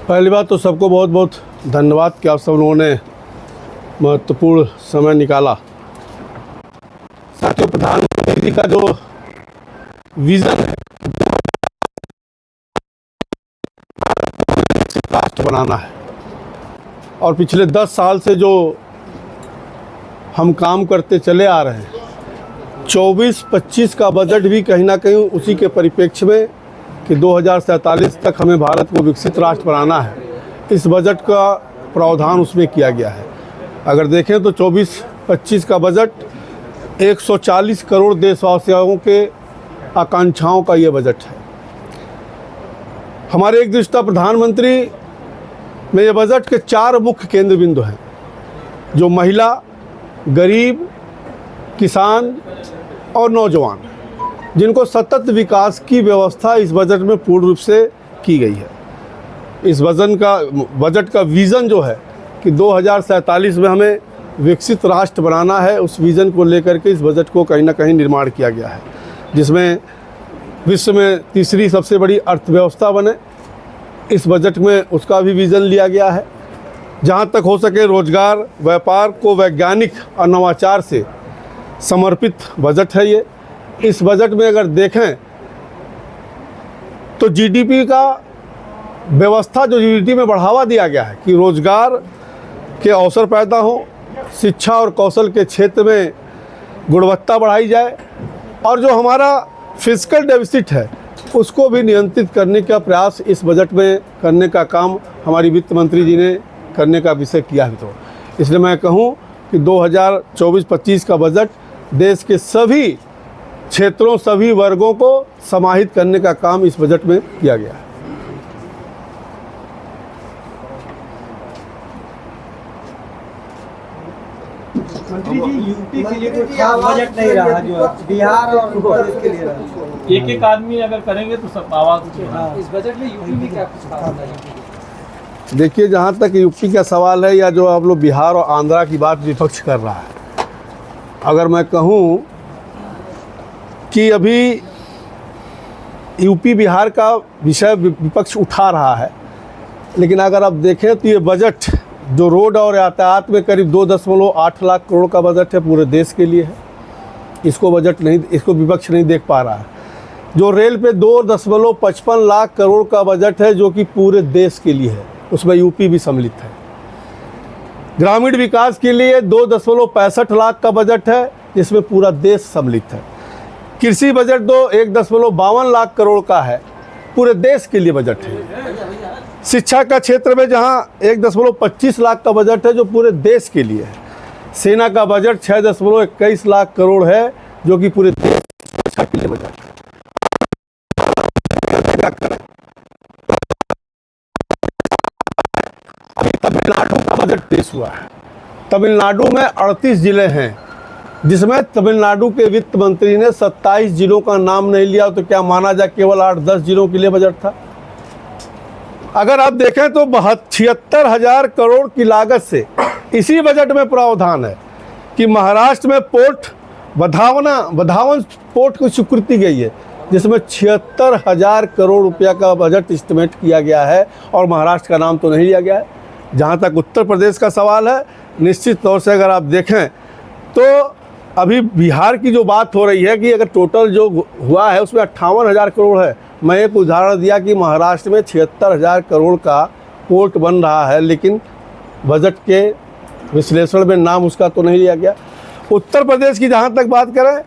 पहली बात तो सबको बहुत बहुत धन्यवाद कि आप सब लोगों ने महत्वपूर्ण समय निकाला। साथियों, प्रधानमंत्री का जो विज़न है राष्ट्र बनाना है, और पिछले 10 साल से जो हम काम करते चले आ रहे हैं, 24-25 का बजट भी कहीं ना कहीं उसी के परिप्रेक्ष्य में कि 2047 तक हमें भारत को विकसित राष्ट्र बनाना है, इस बजट का प्रावधान उसमें किया गया है। अगर देखें तो 24-25 का बजट 140 करोड़ देशवासियों के आकांक्षाओं का ये बजट है। हमारे एक दृष्टा प्रधानमंत्री में ये बजट के 4 मुख्य केंद्र बिंदु हैं, जो महिला, गरीब, किसान और नौजवान, जिनको सतत विकास की व्यवस्था इस बजट में पूर्ण रूप से की गई है। इस बजट का विज़न जो है कि 2047 में हमें विकसित राष्ट्र बनाना है, उस विज़न को लेकर के इस बजट को कहीं ना कहीं निर्माण किया गया है, जिसमें विश्व में तीसरी सबसे बड़ी अर्थव्यवस्था बने, इस बजट में उसका भी विज़न लिया गया है। जहाँ तक हो सके रोजगार, व्यापार को वैज्ञानिक और नवाचार से समर्पित बजट है ये। इस बजट में अगर देखें तो जीडीपी का व्यवस्था, जो जीडीपी में बढ़ावा दिया गया है कि रोजगार के अवसर पैदा हो, शिक्षा और कौशल के क्षेत्र में गुणवत्ता बढ़ाई जाए, और जो हमारा फिस्कल डेफिसिट है उसको भी नियंत्रित करने का प्रयास इस बजट में करने का काम हमारी वित्त मंत्री जी ने करने का विषय किया है। तो इसलिए मैं कहूँ कि 2024-25 का बजट देश के सभी क्षेत्रों, सभी वर्गों को समाहित करने का काम इस बजट में किया गया है। मंत्री जी, यूपी के लिए कोई खास बजट नहीं रहा, जो बिहार और उत्तर प्रदेश के लिए रहा। एक आदमी अगर करेंगे तो सब आवाज इस बजट में यूपी में क्या कुछ खास नहीं? देखिए, जहाँ तक यूपी का सवाल है या जो आप लोग बिहार और आंध्रा की बात विपक्ष कर रहा है, अगर मैं कहूँ कि अभी यूपी बिहार का विषय विपक्ष उठा रहा है, लेकिन अगर आप देखें तो ये बजट जो रोड और यातायात में करीब 2.8 लाख करोड़ का बजट है, पूरे देश के लिए है। इसको विपक्ष नहीं देख पा रहा है। जो रेल पे 2.55 लाख करोड़ का बजट है, जो कि पूरे देश के लिए है, उसमें यूपी भी सम्मिलित है। ग्रामीण विकास के लिए 2.65 लाख का बजट है, जिसमें पूरा देश सम्मिलित है। कृषि बजट 1.52 लाख करोड़ का है, पूरे देश के लिए बजट है। शिक्षा का क्षेत्र में जहां 1.25 लाख का बजट है, जो पूरे देश के लिए है। सेना का बजट 6.21 लाख करोड़ है, जो कि पूरे देश के लिए बजट है। अभी तमिलनाडु का बजट पेश हुआ है। तमिलनाडु में 38 जिले हैं, जिसमें तमिलनाडु के वित्त मंत्री ने 27 जिलों का नाम नहीं लिया, तो क्या माना जाए केवल 8-10 जिलों के लिए बजट था। अगर आप देखें तो 76,000 करोड़ की लागत से इसी बजट में प्रावधान है कि महाराष्ट्र में पोर्ट बधावन पोर्ट को स्वीकृति गई है, जिसमें 76,000 करोड़ रुपया का बजट एस्टिमेट किया गया है, और महाराष्ट्र का नाम तो नहीं लिया गया है। जहाँ तक उत्तर प्रदेश का सवाल है, निश्चित तौर से अगर आप देखें तो अभी बिहार की जो बात हो रही है कि अगर टोटल जो हुआ है उसमें 58,000 करोड़ है। मैं एक उदाहरण दिया कि महाराष्ट्र में 76,000 करोड़ का पोर्ट बन रहा है, लेकिन बजट के विश्लेषण में नाम उसका तो नहीं लिया गया। उत्तर प्रदेश की जहाँ तक बात करें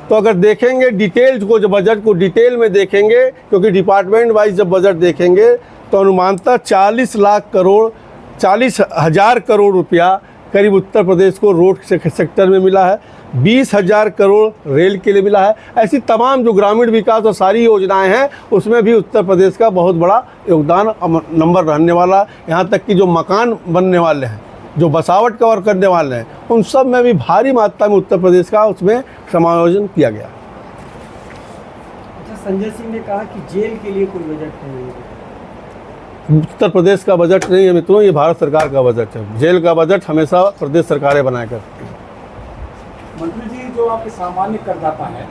तो अगर देखेंगे डिटेल्स को, जो बजट को डिटेल में देखेंगे, क्योंकि डिपार्टमेंट वाइज जब बजट देखेंगे तो अनुमानतः 40,000 करोड़ रुपया करीब उत्तर प्रदेश को रोड सेक्टर में मिला है, 20,000 करोड़ रेल के लिए मिला है। ऐसी तमाम जो ग्रामीण विकास और सारी योजनाएं हैं, उसमें भी उत्तर प्रदेश का बहुत बड़ा योगदान नंबर रहने वाला। यहाँ तक कि जो मकान बनने वाले हैं, जो बसावट कवर करने वाले हैं, उन सब में भी भारी मात्रा में उत्तर प्रदेश का उसमें समायोजन किया गया। अच्छा, संजय सिंह ने कहा कि जेल के लिए कोई बजट नहीं है। उत्तर प्रदेश का बजट नहीं है मित्रों, ये भारत सरकार का बजट है। जेल का बजट हमेशा प्रदेश सरकारें बनाया करती हैं। मंत्री जी, जो आपके सामान्य करदाता हैं,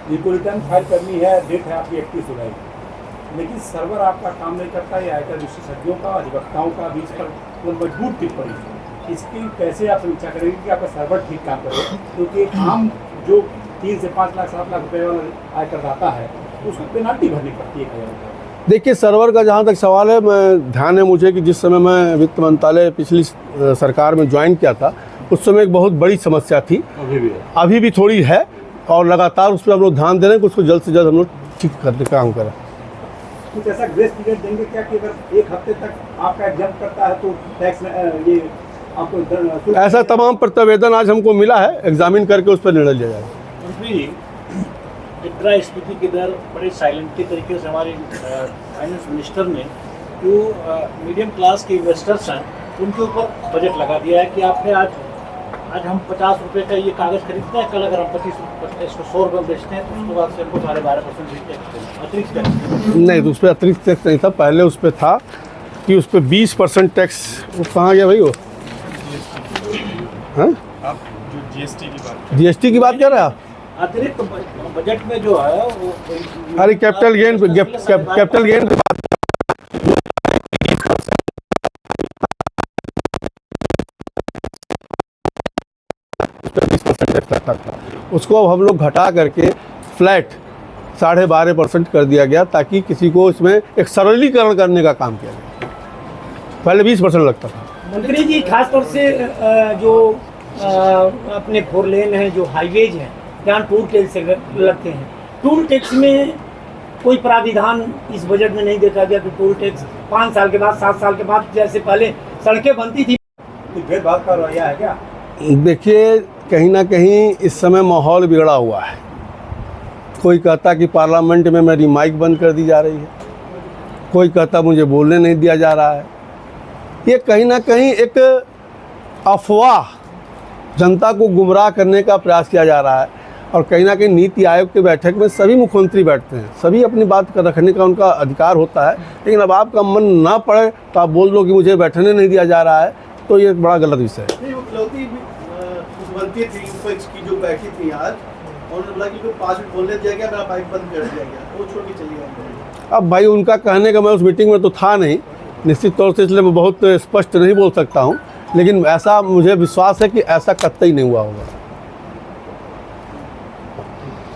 जिनको रिटर्न फाइल करनी है, डेट है आपकी 31 जुलाई, लेकिन सर्वर आपका काम नहीं करता, ये आयकर विशेषज्ञों का, अधिवक्ताओं का भी इस पर मजबूत टिप्पणी है। इसकी कैसे आप समीक्षा करेंगे कि आपका सर्वर ठीक काम करे, क्योंकि आम जो 3 से 5 लाख 7 लाख रुपए वाला आयकर दाता है उसको पेनाल्टी भरनी पड़ती है 1000 रुपये। देखिए, सर्वर का जहाँ तक सवाल है, मैं ध्यान है मुझे कि जिस समय मैं वित्त मंत्रालय पिछली सरकार में ज्वाइन किया था, उस समय एक बहुत बड़ी समस्या थी, अभी भी थोड़ी है, और लगातार उस पर हम लोग ध्यान दे रहे हैं कि उसको जल्द से जल्द हम लोग ठीक करने का काम करें। कुछ ऐसा ग्रेस पीरियड देंगे क्या कि अगर 1 हफ्ते तक आपका एग्जाम करता है तो टैक्स ये आपको ऐसा तमाम प्रतिवेदन आज हमको मिला है, एग्जामिन करके उस पर निर्णय लिया जाएगा। मंत्री, मुद्रास्फीति की दर बड़े साइलेंटली तरीके से हमारे फाइनेंस मिनिस्टर ने जो मीडियम क्लास के इन्वेस्टर्स हैं उनके ऊपर बजट लगा दिया है कि आपने आज हम 50 रुपये का ये कागज़ खरीदते हैं, कल अगर हम 25 इसको 100 रुपये में बेचते हैं तो उसके बाद से हमको 12.5% अतिरिक्त टैक्स नहीं, तो उस पर अतिरिक्त टैक्स नहीं था, पहले उस पर था कि उस पर 20% टैक्स। वो कहाँ गया भाई वो? हाँ, आप जो जीएसटी की बात जीएसटी की बात कर रहे हैं आप? अतिरिक्त बजट में जो है वो अरे कैपिटल गेन कैपिटल गेन की बात, उसको अब हम लोग घटा करके फ्लैट 12.5% कर दिया गया, ताकि किसी को इसमें एक सरलीकरण करने का काम किया जाए। पहले 20% लगता था। मंत्री जी, खासतौर से जो अपने 4 लेन हैं, जो हाईवेज हैं, जहाँ टूल टैक्स लगते हैं, टूल टैक्स में कोई प्राविधान इस बजट में नहीं देखा गया कि टूल टैक्स 5 साल के बाद, 7 साल के बाद, जैसे पहले सड़कें बनती थी, कुछ भेदभाव का रवैया है क्या? देखिए, कहीं ना कहीं इस समय माहौल बिगड़ा हुआ है। कोई कहता कि पार्लियामेंट में मेरी माइक बंद कर दी जा रही है, कोई कहता मुझे बोलने नहीं दिया जा रहा है। ये कहीं ना कहीं एक अफवाह, जनता को गुमराह करने का प्रयास किया जा रहा है। और कहीं ना कहीं नीति आयोग के बैठक में सभी मुख्यमंत्री बैठते हैं, सभी अपनी बात का रखने का उनका अधिकार होता है, लेकिन अब आपका मन ना पड़े तो आप बोल दो कि मुझे बैठने नहीं दिया जा रहा है, तो ये बड़ा गलत विषय है। नहीं, वो इकलौती मुख्यमंत्री थी की जो बैठी थी आज, उन्होंने बोला कि 5 मिनट बोलने दिया गया, मेरा माइक बंद कर दिया गया, वो छोड़ के चली गई। अब भाई, उनका कहने का, मैं उस मीटिंग में तो था नहीं निश्चित तौर से, इसलिए मैं बहुत स्पष्ट नहीं बोल सकता हूँ, लेकिन ऐसा मुझे विश्वास है कि ऐसा कतई नहीं हुआ होगा।